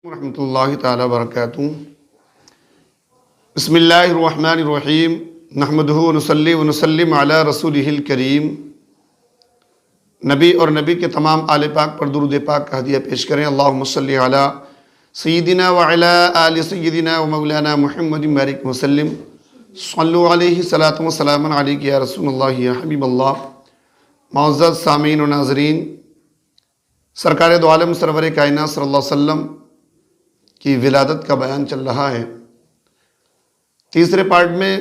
ورحمۃ اللہ تعالی وبرکاتہ۔ بسم اللہ الرحمن الرحیم، نحمدہ ونصلی ونسلم علی رسولہ الکریم۔ نبی اور نبی کے تمام آل پاک پر درود پاک کا ہدیہ پیش کریں۔ اللہم صلی علی سیدنا وعلی آل سیدنا ومولانا محمد بارک وسلم، صلو علیہ صلاۃ و سلام علیک یا رسول اللہ یا حبیب اللہ۔ معزز سامعین و ناظرین، سرکار دو عالم سرور کائنات صلی اللہ علیہ وسلم کی ولادت کا بیان چل رہا ہے۔ تیسرے پارٹ میں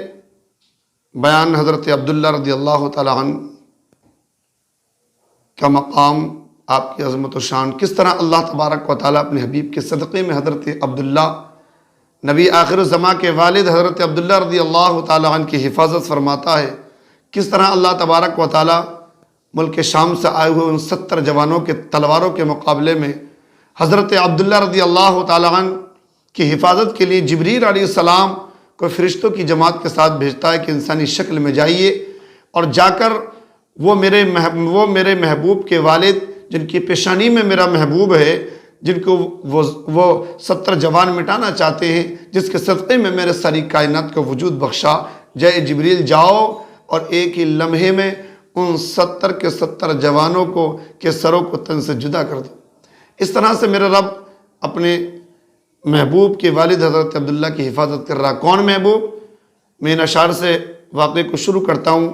بیان حضرت عبداللہ رضی اللہ تعالی عنہ کا مقام، آپ کی عظمت و شان، کس طرح اللہ تبارک و تعالیٰ اپنے حبیب کے صدقے میں حضرت عبداللہ، نبی آخر الزماں کے والد حضرت عبداللہ رضی اللہ تعالی عنہ کی حفاظت فرماتا ہے۔ کس طرح اللہ تبارک و تعالیٰ ملک شام سے آئے ہوئے ان 70 جوانوں کے تلواروں کے مقابلے میں حضرت عبداللہ رضی اللہ تعالی عنہ کی حفاظت کے لیے جبریل علیہ السلام کو فرشتوں کی جماعت کے ساتھ بھیجتا ہے کہ انسانی شکل میں جائیے اور جا کر وہ میرے محبوب کے والد، جن کی پیشانی میں میرا محبوب ہے، جن کو وہ 70 جوان مٹانا چاہتے ہیں، جس کے صدقے میں میرے ساری کائنات کو وجود بخشا، جے جبریل جاؤ اور ایک ہی لمحے میں ان 70 کے 70 جوانوں کے سروں کو تن سے جدا کر دو۔ اس طرح سے میرا رب اپنے محبوب کے والد حضرت عبداللہ کی حفاظت کر رہا۔ کون محبوب؟ میں ان اشعار سے واقعے کو شروع کرتا ہوں۔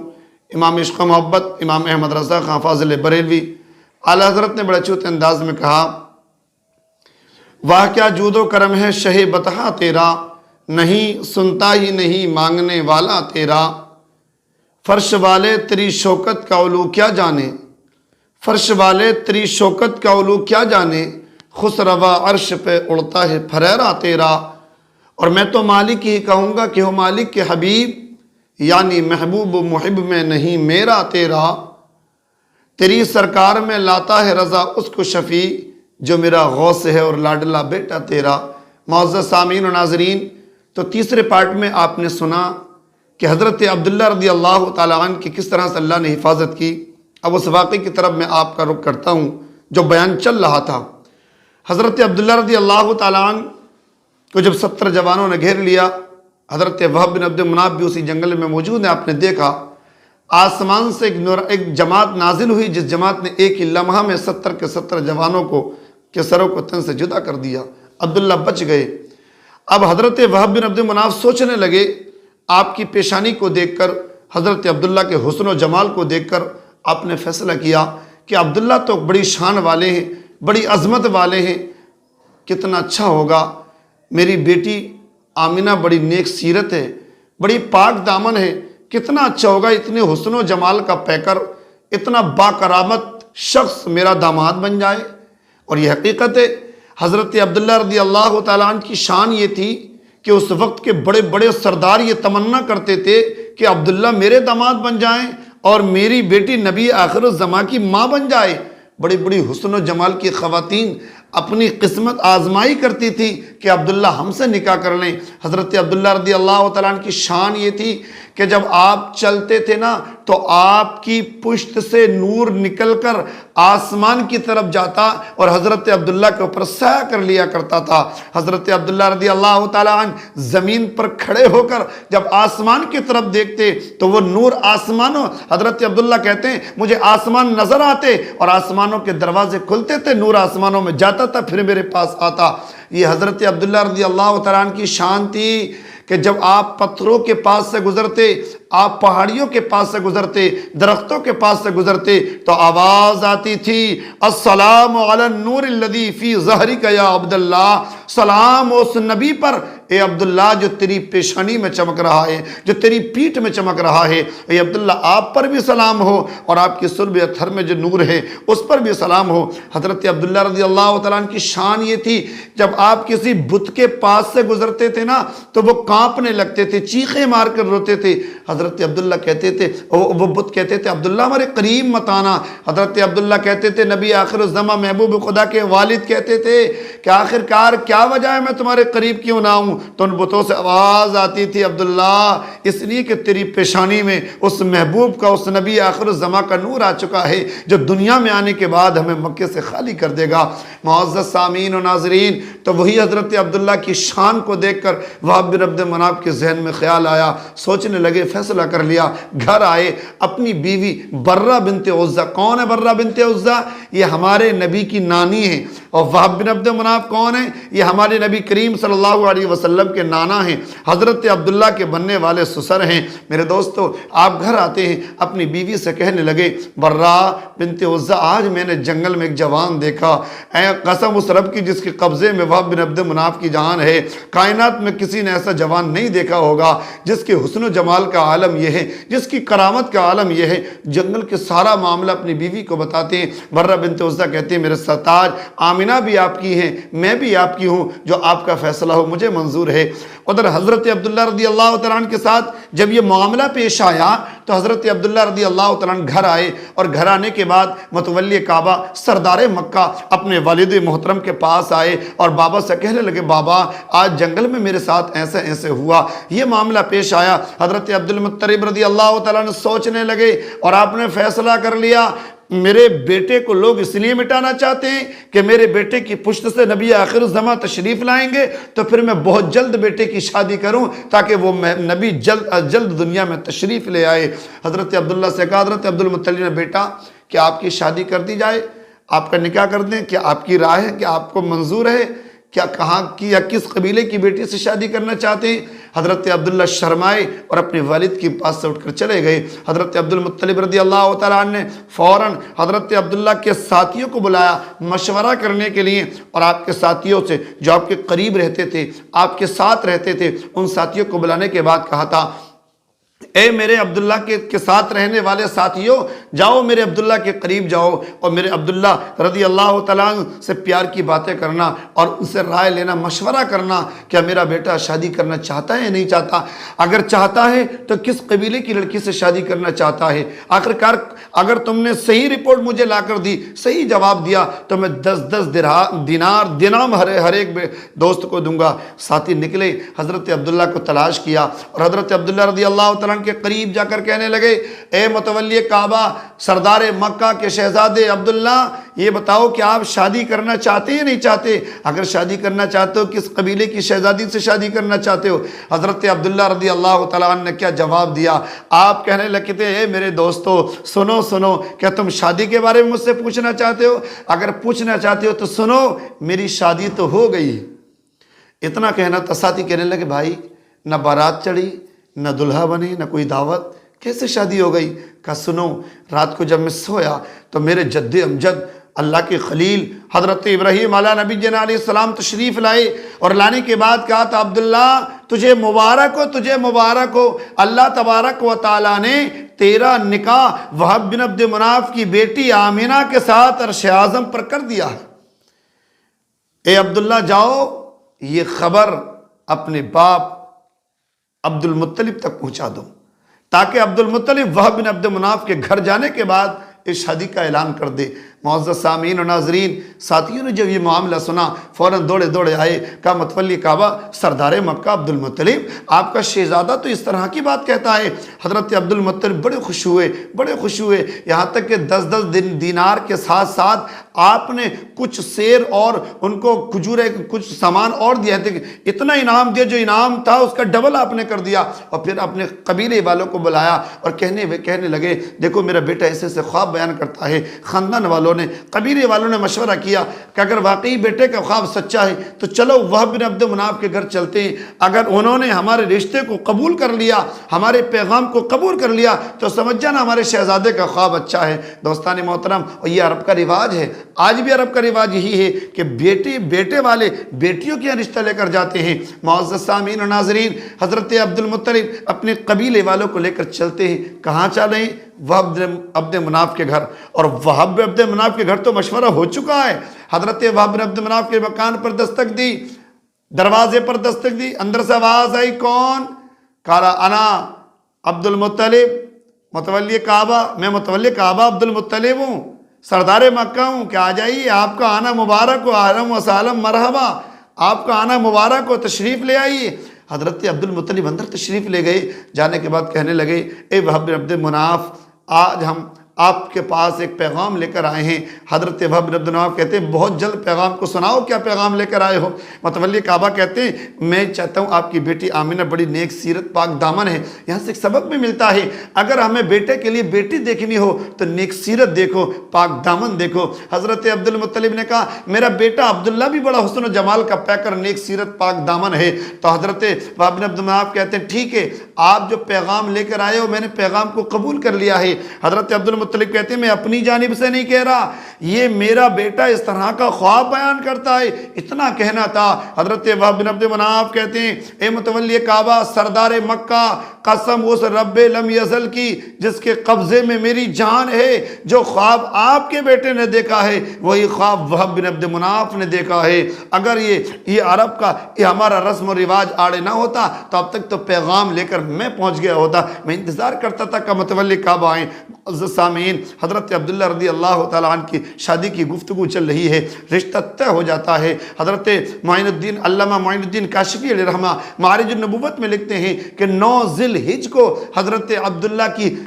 امام عشق و محبت امام احمد رضا خان فاضل بریلوی اعلیٰ حضرت نے بڑے اچھے انداز میں کہا، واہ کیا جود و کرم ہے شہ بطحہ تیرا، نہیں سنتا ہی نہیں مانگنے والا تیرا، فرش والے تیری شوکت کا علو کیا جانے، فرش والے تیری شوکت کا علو کیا جانے، خسروا عرش پہ اڑتا ہے پھریرا تیرا۔ اور میں تو مالک ہی کہوں گا کہ ہو مالک کے حبیب، یعنی محبوب و محب میں نہیں میرا تیرا، تیری سرکار میں لاتا ہے رضا اس کو شفیع، جو میرا غوث ہے اور لاڈلا بیٹا تیرا۔ معزز سامعین و ناظرین، تو تیسرے پارٹ میں آپ نے سنا کہ حضرت عبداللہ رضی اللہ تعالیٰ عنہ کی کس طرح سے اللہ نے حفاظت کی۔ اب اس واقعے کی طرف میں آپ کا رخ کرتا ہوں جو بیان چل رہا تھا۔ حضرت عبداللہ رضی اللہ تعالیٰ عنہ کو جب 70 جوانوں نے گھیر لیا، حضرت وہب بن عبد مناف بھی اسی جنگل میں موجود ہیں۔ آپ نے دیکھا آسمان سے ایک جماعت نازل ہوئی، جس جماعت نے ایک ہی لمحہ میں 70 کے 70 جوانوں کے سروں کو تن سے جدا کر دیا۔ عبداللہ بچ گئے۔ اب حضرت وہب بن عبد مناف سوچنے لگے، آپ کی پیشانی کو دیکھ کر، حضرت عبداللہ کے حسن و جمال کو دیکھ کر آپ نے فیصلہ کیا کہ عبداللہ تو بڑی شان والے ہیں، بڑی عظمت والے ہیں، کتنا اچھا ہوگا میری بیٹی آمینہ بڑی نیک سیرت ہے، بڑی پاک دامن ہے، کتنا اچھا ہوگا اتنے حسن و جمال کا پیکر، اتنا باکرامت شخص میرا داماد بن جائے۔ اور یہ حقیقت ہے، حضرت عبداللہ رضی اللہ تعالیٰ عنہ کی شان یہ تھی کہ اس وقت کے بڑے بڑے سردار یہ تمنا کرتے تھے کہ عبداللہ میرے داماد بن جائیں اور میری بیٹی نبی آخر الزماں کی ماں بن جائے۔ بڑی بڑی حسن و جمال کی خواتین اپنی قسمت آزمائی کرتی تھی کہ عبداللہ ہم سے نکاح کر لیں۔ حضرت عبداللہ رضی اللہ تعالیٰ عنہ کی شان یہ تھی کہ جب آپ چلتے تھے نا تو آپ کی پشت سے نور نکل کر آسمان کی طرف جاتا اور حضرت عبداللہ کے اوپر سایہ کر لیا کرتا تھا۔ حضرت عبداللہ رضی اللہ تعالیٰ عنہ زمین پر کھڑے ہو کر جب آسمان کی طرف دیکھتے تو وہ نور آسمانوں، حضرت عبداللہ کہتے ہیں مجھے آسمان نظر آتے اور آسمانوں کے دروازے کھلتے تھے، نور آسمانوں میں جاتا تھا پھر میرے پاس آتا۔ یہ حضرت عبداللہ رضی اللہ تعالیٰ عنہ کی شان تھی کہ جب آپ پتھروں کے پاس سے گزرتے، آپ پہاڑیوں کے پاس سے گزرتے، درختوں کے پاس سے گزرتے تو آواز آتی تھی، السلام علی النور الذی فی ظہرک یا عبداللہ، سلام اس نبی پر اے عبداللہ جو تیری پیشانی میں چمک رہا ہے، جو تیری پیٹھ میں چمک رہا ہے۔ اے عبداللہ آپ پر بھی سلام ہو اور آپ کی صلب اطہر میں جو نور ہے اس پر بھی سلام ہو۔ حضرت عبداللہ رضی اللہ تعالیٰ عنہ کی شان یہ تھی جب آپ کسی بت کے پاس سے گزرتے تھے نا تو وہ کانپنے لگتے تھے، چیخیں مار کر روتے تھے۔ حضرت عبداللہ کہتے تھے، وہ بت کہتے تھے عبداللہ ہمارے قریب مت آنا۔ حضرت عبداللہ کہتے تھے، نبی آخر الزماں محبوب خدا کے والد کہتے تھے کہ آخر کار کیا وجہ ہے میں تمہارے قریب کیوں نہ آؤں؟ تو ان بتوں سے آواز آتی تھی عبداللہ اس لیے کہ تیری پیشانی میں اس محبوب کا، اس نبی آخر الزماں کا نور آ چکا ہے جو دنیا میں آنے کے بعد ہمیں مکے سے خالی کر دے گا۔ معزز سامعین و ناظرین، تو وہی حضرت عبداللہ کی شان کو دیکھ کر وہب بن عبد مناف کے ذہن میں خیال آیا، سوچنے لگے، فیصلہ کر لیا، گھر آئے، اپنی بیوی برہ بنت عزہ، کون ہے برہ بنت عزہ؟ یہ ہمارے نبی کی نانی ہے، اور وہب بن عبد مناف کون ہیں؟ یہ ہمارے نبی کریم صلی اللہ علیہ وسلم کے نانا ہیں، حضرت عبداللہ کے بننے والے سسر ہیں۔ میرے دوستو، آپ گھر آتے ہیں، اپنی بیوی سے کہنے لگے، برہ بنت عزہ، آج میں نے جنگل میں ایک جوان دیکھا، اے قسم اس رب کی جس کے قبضے میں وہب بن عبد مناف کی جان ہے، کائنات میں کسی نے ایسا جوان نہیں دیکھا ہوگا جس کے حسن و جمال کا عالم یہ ہے، جس کی کرامت کا عالم یہ ہے۔ جنگل کے سارا معاملہ اپنی بیوی کو بتاتے ہیں۔ برہ بنت عزہ کہتے ہیں، میرے سرتاج، آمنہ بھی آپ کی ہیں، میں بھی آپ کی ہوں، جو آپ کا فیصلہ ہو مجھے منظور ہے۔ ادھر حضرت عبداللہ رضی اللہ تعالیٰ عنہ کے ساتھ جب یہ معاملہ پیش آیا تو حضرت عبداللہ رضی اللہ تعالیٰ عنہ گھر آئے، اور گھر آنے کے بعد متولی کعبہ سردار مکہ اپنے والد محترم کے پاس آئے اور بابا سے کہنے لگے، بابا آج جنگل میں میرے ساتھ ایسے ایسے ہوا، یہ معاملہ پیش آیا۔ حضرت عبدالمطلب رضی اللہ تعالیٰ عنہ سوچنے لگے اور آپ نے فیصلہ کر لیا، میرے بیٹے کو لوگ اس لیے مٹانا چاہتے ہیں کہ میرے بیٹے کی پشت سے نبی آخر الزماں تشریف لائیں گے، تو پھر میں بہت جلد بیٹے کی شادی کروں تاکہ وہ نبی جلد از جلد دنیا میں تشریف لے آئے۔ حضرت عبداللہ سے کہا، حضرت عبدالمطلب نے، بیٹا کیا آپ کی شادی کر دی جائے، آپ کا نکاح کر دیں، کیا آپ کی رائے ہے، کیا آپ کو منظور ہے، کیا کہاں کی یا کس قبیلے کی بیٹی سے شادی کرنا چاہتے ہیں؟ حضرت عبداللہ شرمائے اور اپنے والد کے پاس سے اٹھ کر چلے گئے۔ حضرت عبدالمطلب رضی اللہ تعالیٰ عنہ نے فوراً حضرت عبداللہ کے ساتھیوں کو بلایا مشورہ کرنے کے لیے، اور آپ کے ساتھیوں سے جو آپ کے قریب رہتے تھے، آپ کے ساتھ رہتے تھے، ان ساتھیوں کو بلانے کے بعد کہا تھا، اے میرے عبداللہ کے ساتھ رہنے والے ساتھیوں، جاؤ میرے عبداللہ کے قریب جاؤ اور میرے عبداللہ رضی اللہ تعالیٰ عنہ سے پیار کی باتیں کرنا اور ان سے رائے لینا، مشورہ کرنا، کیا میرا بیٹا شادی کرنا چاہتا ہے یا نہیں چاہتا، اگر چاہتا ہے تو کس قبیلے کی لڑکی سے شادی کرنا چاہتا ہے۔ آخرکار اگر تم نے صحیح رپورٹ مجھے لا کر دی، صحیح جواب دیا، تو میں 10 دینام ہر ایک دوست کو دوں گا۔ ساتھی نکلے، حضرت عبداللہ کو تلاش کیا اور حضرت عبداللہ رضی اللہ تعالیٰ کے قریب جا کر کہنے لگے، اے متولی کعبہ سردار مکہ کے شہزادے عبداللہ، یہ بتاؤ کہ آپ شادی کرنا چاہتے یا نہیں چاہتے؟ اگر شادی کرنا چاہتے ہو کس قبیلے کی شہزادی سے شادی کرنا چاہتے ہو؟ حضرت عبداللہ رضی اللہ تعالیٰ عنہ نے کیا جواب دیا؟ آپ کہنے لگے تھے، اے میرے دوستو سنو، کیا تم شادی کے بارے میں مجھ سے پوچھنا چاہتے ہو؟ اگر پوچھنا چاہتے ہو تو سنو، میری شادی تو ہو گئی۔ اتنا کہنا تھا، ساتھی کہنے لگے، بھائی نہ بارات چڑھی، نہ دلہا بنے، نہ کوئی دعوت، کیسے شادی ہو گئی؟ کہا سنو، رات کو جب میں سویا تو میرے جد امجد اللہ کے خلیل حضرت ابراہیم علیہ نبی جنا علیہ السلام تشریف لائے، اور لانے کے بعد کہا تھا، عبداللہ تجھے مبارک ہو، اللہ تبارک و تعالیٰ نے تیرا نکاح وہب بن عبد مناف کی بیٹی آمنہ کے ساتھ عرش اعظم پر کر دیا ہے۔ اے عبداللہ جاؤ، یہ خبر اپنے باپ عبد المطلب تک پہنچا دو، تاکہ عبد المطلب وہب بن عبد مناف کے گھر جانے کے بعد اس شادی کا اعلان کر دے۔ معزز سامعین و ناظرین، ساتھیوں نے جب یہ معاملہ سنا فوراً دوڑے آئے، کہا متولی کعبہ سردار مکہ عبد المطلب، آپ کا شہزادہ تو اس طرح کی بات کہتا ہے۔ حضرت عبد المطلب بڑے خوش ہوئے، یہاں تک کہ 10 دینار کے ساتھ ساتھ آپ نے کچھ سیر اور ان کو کھجورے کچھ سامان اور دیا ہے، اتنا انعام دیا، جو انعام تھا اس کا ڈبل آپ نے کر دیا، اور پھر اپنے قبیلے والوں کو بلایا اور کہنے لگے، دیکھو میرا بیٹا ایسے ایسے خواب بیان کرتا ہے۔ خاندان والوں نے، قبیلے والوں نے مشورہ کیا کہ اگر واقعی بیٹے کا خواب سچا ہے تو چلو وہب بن عبد مناف کے گھر چلتے ہیں، اگر انہوں نے ہمارے رشتے کو قبول کر لیا، ہمارے پیغام کو قبول کر لیا، تو سمجھ جانا ہمارے شہزادے کا خواب اچھا ہے۔ دوستان محترم، اور یہ عرب کا رواج ہے، آج بھی عرب کا رواج یہی ہے کہ بیٹے والے بیٹیوں کے رشتہ لے کر جاتے ہیں۔ معزز سامعین و ناظرین، حضرت عبد المطلب اپنے قبیلے والوں کو لے کر چلتے ہیں، کہاں چلیں؟ وہب عبد مناف کے گھر، اور وہب عبد مناف کے گھر تو مشورہ ہو چکا ہے۔ حضرت وہب عبد مناف کے مکان پر دستک دی، دروازے پر دستک دی، اندر سے آواز آئی، کون؟ کہا انا عبد المطلب متولی کعبہ، میں متولی کعبہ عبد المطلب ہوں، سردار مکہ ہوں، کہ آ جائیے، آپ کا آنا مبارک ہو، اہلا و سہلا مرحبا۔ آپ کا آنا مبارک ہو، تشریف لے آئیے۔ حضرت عبد المطلب اندر تشریف لے گئے، جانے کے بعد کہنے لگے اے وہب بن عبد مناف، آج ہم آپ کے پاس ایک پیغام لے کر آئے ہیں۔ حضرت وہب بن عبد مناف کہتے ہیں بہت جلد پیغام کو سناؤ، کیا پیغام لے کر آئے ہو؟ متولی کعبہ کہتے ہیں میں چاہتا ہوں آپ کی بیٹی آمینہ بڑی نیک سیرت پاک دامن ہے، یہاں سے ایک سبق بھی ملتا ہے، اگر ہمیں بیٹے کے لیے بیٹی دیکھنی ہو تو نیک سیرت دیکھو، پاک دامن دیکھو۔ حضرت عبد المطلب نے کہا میرا بیٹا عبداللہ بھی بڑا حسن و جمال کا پیکر نیک سیرت پاک دامن ہے۔ تو حضرت وہب بن عبد مناف کہتے ہیں ٹھیک ہے، آپ جو پیغام لے کر آئے ہو میں نے پیغام کو قبول کر لیا ہے۔ حضرت عبد المطلب کہتے ہیں میں اپنی جانب سے نہیں کہہ رہا، یہ میرا بیٹا اس طرح کا خواب بیان کرتا ہے، اتنا کہنا تھا۔ حضرت وہب بن عبد مناف کہتے ہیں اے متولی کعبہ، سردار مکہ، قسم اس رب لم یزل کی جس کے قبضے میں میری جان ہے، جو خواب آپ کے بیٹے نے دیکھا ہے وہی خواب وہب بن عبد مناف نے دیکھا ہے۔ اگر یہ عرب کا یہ ہمارا رسم و رواج آڑے نہ ہوتا تو اب تک تو پیغام لے کر میں پہنچ گیا ہوتا، میں انتظار کرتا تھا کہ متولی کعبہ آئیں۔ سامعین، حضرت عبداللہ رضی اللہ تعالیٰ عنہ کی شادی کی گفتگو چل رہی ہے، رشتہ طے ہو جاتا ہے۔ حضرت معین الدین علامہ معین الدین کاشفی علیہ رحمہ معارج النبوت میں لکھتے ہیں کہ 9 ذی الحجہ کو حضرت عبداللہ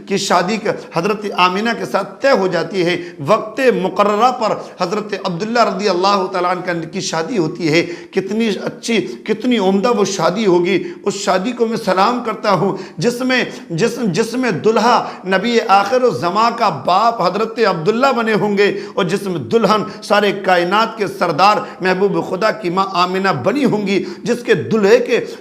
کی شادی حضرت آمینہ کے ساتھ طے ہو جاتی ہے، وقت مقررہ پر حضرت عبداللہ رضی اللہ تعالیٰ عنہ کی شادی ہوتی ہے۔ کتنی اچھی کتنی عمدہ وہ شادی ہوگی، اس شادی کو میں سلام کرتا ہوں جس میں دلہا نبی آخر الزماں کا باپ حضرت عبداللہ بنے ہوں گے، اور جس میں دلہن سارے کائنات کے سردار محبوب خدا کی ماں آمینہ بنی ہوں گی، جس کے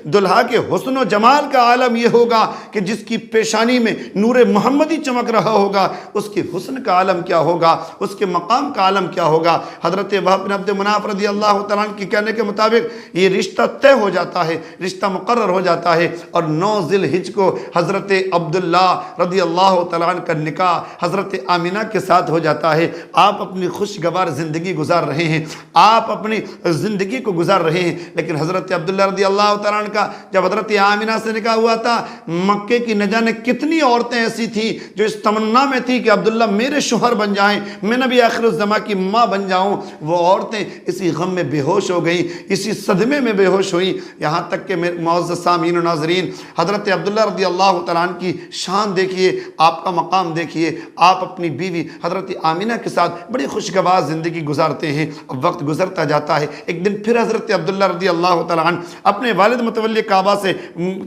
دلہا کے حسن و جمال کا عالم یہ ہوگا کہ جس کی پیشانی میں نور محمدی چمک رہا ہوگا، اس کی حسن کا عالم کیا ہوگا، اس کے مقام کا عالم کیا ہوگا۔ حضرت وہب بن عبد مناف رضی اللہ تعالیٰ عنہ کے کہنے کے مطابق یہ رشتہ طے ہو جاتا ہے، رشتہ مقرر ہو جاتا ہے، اور 9 ذی الحجہ کو حضرت عبداللہ رضی اللہ تعالیٰ عنہ کا نکاح حضرت آمینہ کے ساتھ ہو جاتا ہے۔ آپ اپنی خوشگوار زندگی گزار رہے ہیں، آپ اپنی زندگی کو گزار رہے ہیں، لیکن حضرت عبداللہ رضی اللہ تعالیٰ عنہ کا جب حضرت آمینہ سے نکاح ہوا تھا، مکے کی نہ جانے کتنی عورتیں ایسی تھیں جو اس تمنا میں تھی کہ عبداللہ میرے شوہر بن جائیں، میں نبی آخر الزماں کی ماں بن جاؤں۔ وہ عورتیں اسی غم میں بے ہوش ہو گئیں، اسی صدمے میں بے ہوش ہوئیں، یہاں تک کہ معزز سامعین و ناظرین، حضرت عبداللہ رضی اللہ تعالیٰ عنہ کی شان دیکھیے، آپ کا مقام دیکھیے، آپ اپنی بیوی حضرت آمینہ کے ساتھ بڑی خوشگوار زندگی گزارتے ہیں۔ اب وقت گزرتا جاتا ہے، ایک دن پھر حضرت عبداللہ رضی اللہ تعالیٰ عنہ اپنے والد متولی کعبہ سے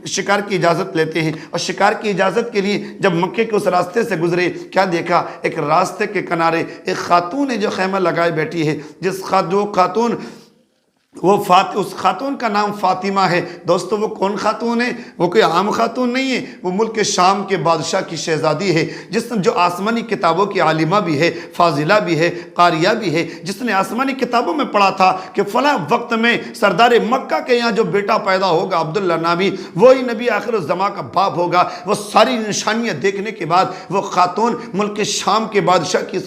شکار کی اجازت لیتے ہیں، اور شکار کی اجازت کے لیے جب مکے کے اس راستے سے گزرے، کیا دیکھا؟ ایک راستے کے کنارے ایک خاتون ہے جو خیمہ لگائے بیٹھی ہے، جو خاتون اس خاتون کا نام فاطمہ ہے۔ دوستو وہ کون خاتون ہے؟ وہ کوئی عام خاتون نہیں ہے، وہ ملک شام کے بادشاہ کی شہزادی ہے، جو آسمانی کتابوں کی عالمہ بھی ہے، فاضلہ بھی ہے، قاریہ بھی ہے، جس نے آسمانی کتابوں میں پڑھا تھا کہ فلاں وقت میں سردار مکہ کے یہاں جو بیٹا پیدا ہوگا عبداللہ نامی، وہی نبی آخر الزماں کا باپ ہوگا۔ وہ ساری نشانیاں دیکھنے کے بعد وہ خاتون ملک شام کے بادشاہ کی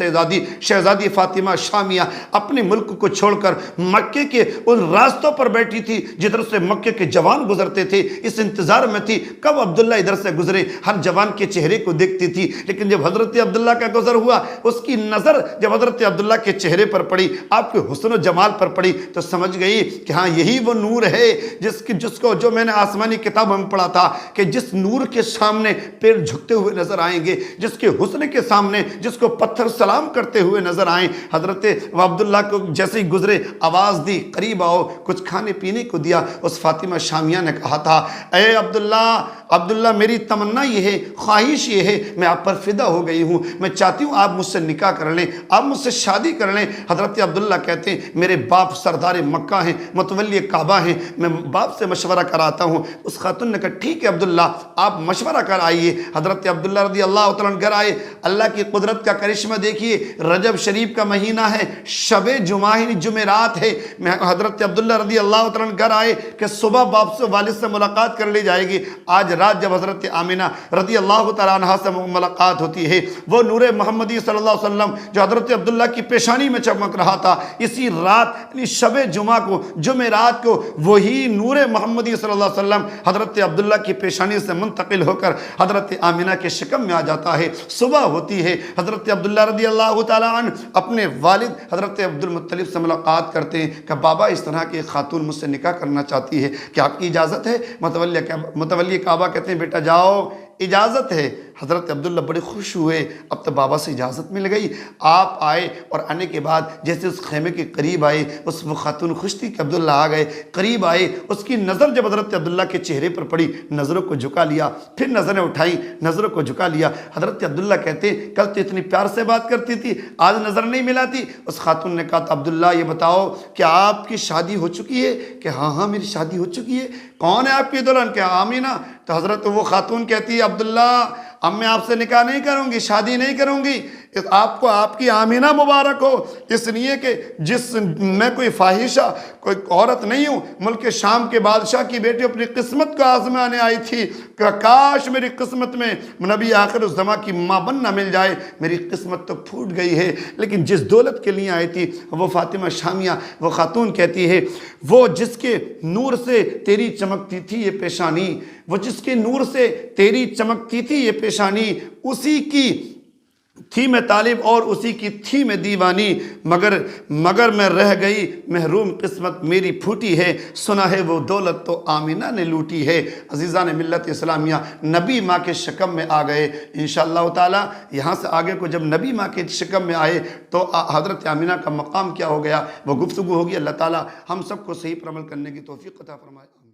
شہزادی فاطمہ شامیہ اپنے ملک کو چھوڑ کر مکے کے ان راستوں پر بیٹھی تھی جدھر سے مکے کے جوان گزرتے تھے، اس انتظار میں تھی کب عبداللہ ادھر سے گزرے، ہر جوان کے چہرے کو دیکھتی تھی۔ لیکن جب حضرت عبداللہ کا گزر ہوا، اس کی نظر جب حضرت عبداللہ کے چہرے پر پڑی، آپ کے حسن و جمال پر پڑی، تو سمجھ گئی کہ ہاں یہی وہ نور ہے جس کو جو میں نے آسمانی کتابوں میں پڑھا تھا کہ جس نور کے سامنے پیر جھکتے ہوئے نظر آئیں گے، جس کے حسن کے سامنے جس کو پتھر سلام کرتے ہوئے نظر آئیں۔ حضرت عبداللہ کو جیسے ہی گزرے آواز دی قریب آؤ، کچھ کھانے پینے کو دیا۔ اس فاطمہ شامیہ نے کہا تھا اے عبداللہ میری تمنا یہ ہے، خواہش یہ ہے، میں آپ پر فدا ہو گئی ہوں، میں چاہتی ہوں آپ مجھ سے نکاح کر لیں، آپ مجھ سے شادی کر لیں۔ حضرت عبداللہ کہتے ہیں میرے باپ سردار مکہ ہیں، متولی کعبہ ہیں، میں باپ سے مشورہ کراتا ہوں۔ اس خاتون نے کہا ٹھیک ہے عبداللہ آپ مشورہ کر آئیے۔ حضرت عبداللہ رضی اللہ تعالیٰ عنہ گھر آئے۔ اللہ کی قدرت کا کرشمہ دیکھیے، رجب شریف کا مہینہ ہے، شب جمعہ جمعرات ہے۔ میں حضرت عبداللہ رضی اللہ تعالیٰ عنہ گھر آئے کہ صبح باپ سے والد سے ملاقات کر لی جائے گی۔ آج رات جب حضرت آمینہ رضی اللہ تعالیٰ عنہ سے ملاقات ہوتی ہے، وہ نور محمدی صلی اللہ علیہ وسلم جو حضرت عبداللہ کی پیشانی میں چمک رہا تھا، اسی رات یعنی شب جمعہ کو، جمعرات کو، وہی نور محمدی صلی اللہ علیہ وسلم حضرت عبداللہ کی پیشانی سے منتقل ہو کر حضرت آمینہ کے شکم میں آ جاتا ہے۔ صبح ہوتی ہے، حضرت عبداللہ رضی اللہ تعالیٰ عنہ اپنے والد حضرت عبد المطلب سے ملاقات کرتے ہیں کہ بابا اس اس طرح کی ایک خاتون مجھ سے نکاح کرنا چاہتی ہے، کہ آپ کی اجازت ہے؟ متولی کعبہ کہتے ہیں بیٹا جاؤ، اجازت ہے۔ حضرت عبداللہ بڑے خوش ہوئے، اب تو بابا سے اجازت مل گئی۔ آپ آئے اور آنے کے بعد جیسے اس خیمے کے قریب آئے، وہ خاتون خوش تھی کہ عبداللہ آ گئے، قریب آئے، اس کی نظر جب حضرت عبداللہ کے چہرے پر پڑی، نظروں کو جھکا لیا، پھر نظریں اٹھائیں، نظروں کو جھکا لیا۔ حضرت عبداللہ کہتے ہیں کل تو اتنی پیار سے بات کرتی تھی، آج نظر نہیں ملاتی۔ اس خاتون نے کہا عبداللہ یہ بتاؤ کہ آپ کی شادی ہو چکی ہے؟ کہ ہاں میری شادی ہو چکی ہے۔ کون ہے آپ کی دلہن؟ کہ آمینہ۔ تو حضرت وہ خاتون کہتی ہے عبداللہ اب میں آپ سے نکاح نہیں کروں گی، شادی نہیں کروں گی، آپ کو آپ کی آمینہ مبارک ہو، اس لیے کہ میں کوئی فاحشہ کوئی عورت نہیں ہوں، ملک شام کے بادشاہ کی بیٹی اپنی قسمت کو آزمانے آئی تھی کہ کاش میری قسمت میں نبی آخر الزماں کی ماں بننا مل جائے، میری قسمت تو پھوٹ گئی ہے۔ لیکن جس دولت کے لیے آئی تھی وہ فاطمہ شامیہ، وہ خاتون کہتی ہے وہ جس کے نور سے تیری چمکتی تھی یہ پیشانی، وہ جس کے نور سے تیری چمکتی تھی یہ پیشانی، اسی کی تھی میں طالب اور اسی کی تھی میں دیوانی، مگر میں رہ گئی محروم، قسمت میری پھوٹی ہے، سنا ہے وہ دولت تو آمینہ نے لوٹی ہے۔ عزیزان ملت اسلامیہ، نبی ماں کے شکم میں آ گئے۔ انشاءاللہ تعالی یہاں سے آگے کو جب نبی ماں کے شکم میں آئے تو حضرت آمینہ کا مقام کیا ہو گیا، وہ گفتگو ہوگی۔ اللہ تعالی ہم سب کو صحیح پر عمل کرنے کی توفیق عطا فرمائے۔